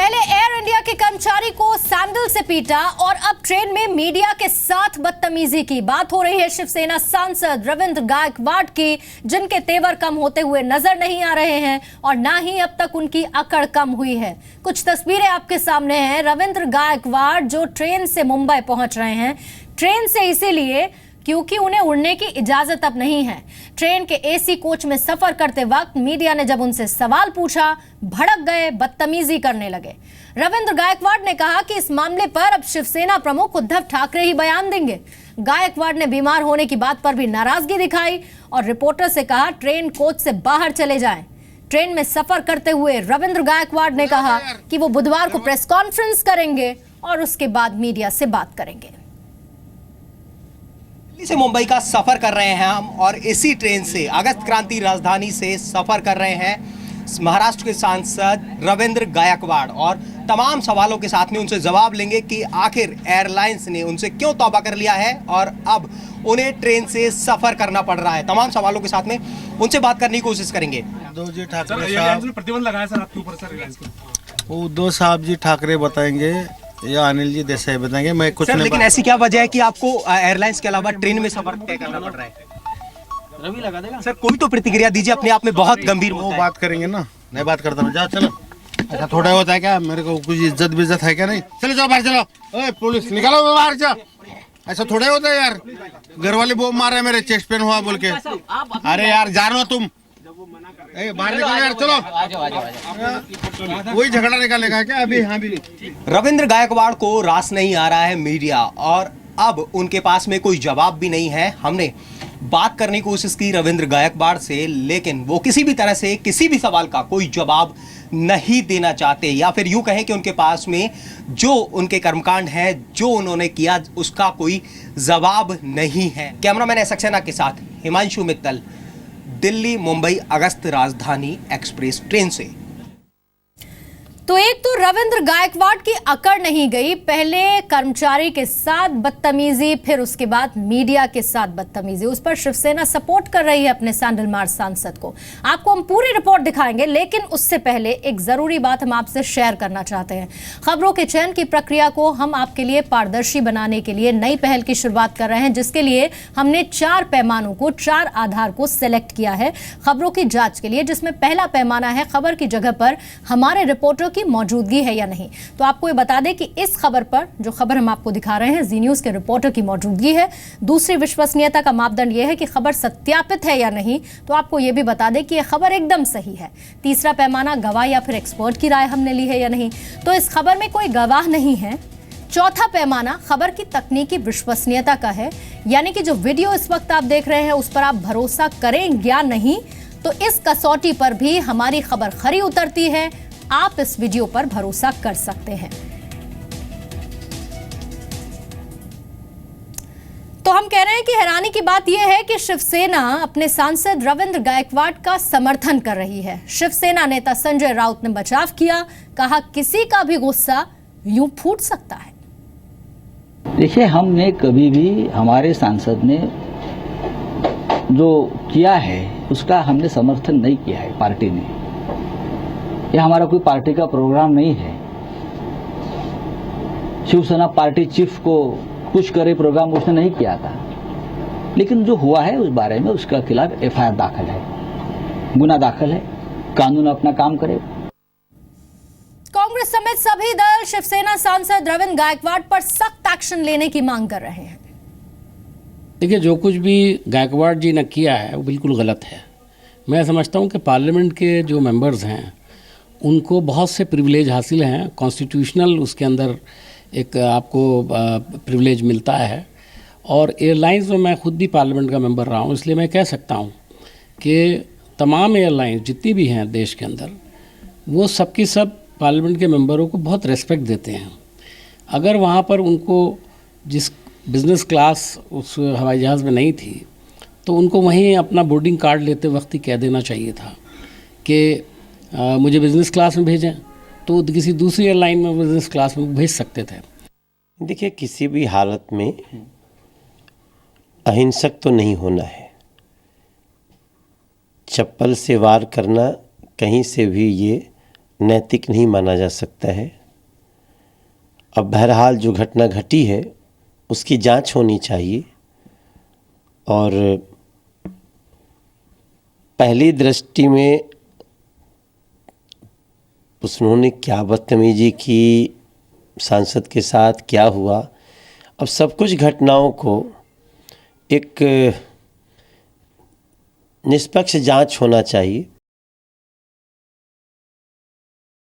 पहले air India के कर्मचारी को सैंडल से पीटा और अब ट्रेन में मीडिया के साथ बदतमीजी की। बात हो रही है शिवसेना सांसद रविंद्र गायकवाड़ की, जिनके तेवर कम होते हुए नजर नहीं आ रहे हैं और ना ही अब तक उनकी अकड़ कम हुई है। कुछ तस्वीरें आपके सामने हैं। रविंद्र गायकवाड़ जो ट्रेन से मुंबई पहुंच रहे हैं, ट्रेन से इसीलिए क्योंकि उन्हें उड़ने की इजाजत अब नहीं है। ट्रेन के एसी कोच में सफर करते वक्त मीडिया ने जब उनसे सवाल पूछा, भड़क गए, बदतमीजी करने लगे। रविंद्र गायकवाड़ ने कहा कि इस मामले पर अब शिवसेना प्रमुख उद्धव ठाकरे ही बयान देंगे। गायकवाड़ ने बीमार होने की बात पर भी नाराजगी दिखाई और रिपोर्टर से कहा ट्रेन कोच से बाहर चले जाएं। ट्रेन में सफर करते हुए रविंद्र गायकवाड़ ने कहा कि वो बुधवार को प्रेस कॉन्फ्रेंस करेंगे और उसके बाद मीडिया से बात करेंगे। दिल्ली से मुंबई का सफर कर रहे हैं हम और इसी ट्रेन से अगस्त क्रांति राजधानी से सफर कर रहे हैं महाराष्ट्र के सांसद रविंद्र गायकवाड़ और तमाम सवालों के साथ में उनसे जवाब लेंगे कि आखिर एयरलाइंस ने उनसे क्यों तौबा कर लिया है और अब उन्हें ट्रेन से सफर करना पड़ रहा है। तमाम सवालों के साथ में उनसे बात करने की कोशिश करेंगे। उद्धव जी ठाकरे साहब प्रतिबंध लगाया सर आपके ऊपर सर। उद्धव साहब जी ठाकरे बताएंगे या अनिल जी देसाई बताएंगे। मैं कुछ सर, लेकिन ऐसी क्या वजह है कि आपको एयरलाइंस के अलावा ट्रेन में सफर तय करना पड़ रहा है? रवि लगा देगा सर, कोई तो प्रतिक्रिया दीजिए, अपने आप में बहुत गंभीर वो मुद्दा है। बात करेंगे ना, नहीं बात करता मैं। जाओ चलो, ऐसा थोड़ा होता है क्या? मेरे को कुछ इज्जत बिज्जत है क्या? नहीं, चलो जाओ बाहर, चलो। ओए पुलिस निकालो बाहर, जाओ। ऐसा थोड़ा होता है यार। घर वाले बोम मार रहे मेरे, चेस्ट पेन हुआ बोल के। अरे यार जानो तुम, बाहर निकलो यार, चलो। वही झगड़ा निकालेगा क्या अभी? हाँ भी रविंद्र गायकवाड़ को रास नहीं आ रहा है मीडिया और अब उनके पास में कोई जवाब भी नहीं है। हमने बात करने की कोशिश की रविंद्र गायकवाड़ से, लेकिन वो किसी भी तरह से किसी भी सवाल का कोई जवाब नहीं देना चाहते, या फिर यूं कहें कि उनके पास में जो उनके कर्मकांड है, जो उन्होंने किया, उसका कोई जवाब नहीं है। कैमरामैन एस सक्सेना के साथ हिमांशु मित्तल, दिल्ली मुंबई अगस्त राजधानी एक्सप्रेस ट्रेन से। तो एक तो रविंद्र गायकवाड़ की अकड़ नहीं गई, पहले कर्मचारी के साथ बदतमीजी, फिर उसके बाद मीडिया के साथ बदतमीजी। उस पर शिवसेना सपोर्ट कर रही है अपने सैंडल मार्च सांसद को। आपको हम पूरी रिपोर्ट दिखाएंगे, लेकिन उससे पहले एक जरूरी बात हम आपसे शेयर करना चाहते हैं। खबरों के चयन की प्रक्रिया को हम आपके लिए पारदर्शी बनाने के लिए नई पहल की शुरुआत कर रहे हैं, जिसके लिए हमने 4 पैमानों को, 4 आधार को सिलेक्ट किया है खबरों की जांच के लिए, जिसमें पहला पैमाना है खबर की जगह पर हमारे रिपोर्टर की मौजूदगी है या नहीं। तो आपको ये बता दें कि इस खबर पर, जो खबर हम आपको दिखा रहे हैं, जी न्यूज़ के रिपोर्टर की मौजूदगी है। दूसरी विश्वसनीयता का मापदंड यह है कि खबर सत्यापित है या नहीं। तो आपको यह भी बता दें कि यह खबर एकदम सही है। तीसरा पैमाना गवाह या फिर एक्सपर्ट की राय हमने ली है या नहीं। तो इस खबर में कोई गवाह नहीं है। चौथा पैमाना खबर की तकनीकी विश्वसनीयता का है, यानी कि जो वीडियो इस वक्त आप देख रहे हैं उस पर आप भरोसा करें या नहीं। तो इस कसौटी पर भी हमारी खबर खरी उतरती है, आप इस वीडियो पर भरोसा कर सकते हैं। तो हम कह रहे हैं कि हैरानी की बात यह है कि शिवसेना अपने सांसद रविंद्र गायकवाड़ का समर्थन कर रही है। शिवसेना नेता संजय राउत ने बचाव किया, कहा किसी का भी गुस्सा यूं फूट सकता है। देखिए, हमने कभी भी, हमारे सांसद ने जो किया है उसका हमने समर्थन नहीं किया है। पार्टी ने, यह हमारा कोई पार्टी का प्रोग्राम नहीं है। शिवसेना पार्टी चीफ को कुछ करे प्रोग्राम उसने नहीं किया था। लेकिन जो हुआ है उस बारे में उसके खिलाफ एफआईआर दाखिल है, गुना दाखिल है, कानून अपना काम करे। कांग्रेस समेत सभी दल शिवसेना सांसद रविंद्र गायकवाड़ पर सख्त एक्शन लेने की मांग कर रहे हैं। देखिए, जो कुछ भी गायकवाड़ जी ने किया है वो बिल्कुल गलत है। मैं समझता हूँ कि पार्लियामेंट के जो मेंबर्स हैं उनको बहुत से प्रिविलेज हासिल हैं। कॉन्स्टिट्यूशनल उसके अंदर एक आपको प्रिविलेज मिलता है। और एयरलाइंस में मैं खुद भी पार्लियामेंट का मेंबर रहा हूँ, इसलिए मैं कह सकता हूँ कि तमाम एयरलाइंस जितनी भी हैं देश के अंदर, वो सबकी सब पार्लियामेंट के मेंबरों को बहुत रेस्पेक्ट देते हैं। अगर वहाँ पर उनको जिस बिज़नेस क्लास उस हवाई जहाज़ में नहीं थी, तो उनको वहीं अपना बोर्डिंग कार्ड लेते वक्त ही कह देना चाहिए था कि मुझे बिज़नेस क्लास में भेजें, तो किसी दूसरी एयरलाइन में बिज़नेस क्लास में भेज सकते थे। देखिए, किसी भी हालत में अहिंसक तो नहीं होना है। चप्पल से वार करना कहीं से भी ये नैतिक नहीं माना जा सकता है। अब बहरहाल जो घटना घटी है उसकी जांच होनी चाहिए, और पहली दृष्टि में उन्होंने क्या बदतमीजी की, सांसद के साथ क्या हुआ, अब सब कुछ घटनाओं को एक निष्पक्ष जांच होना चाहिए।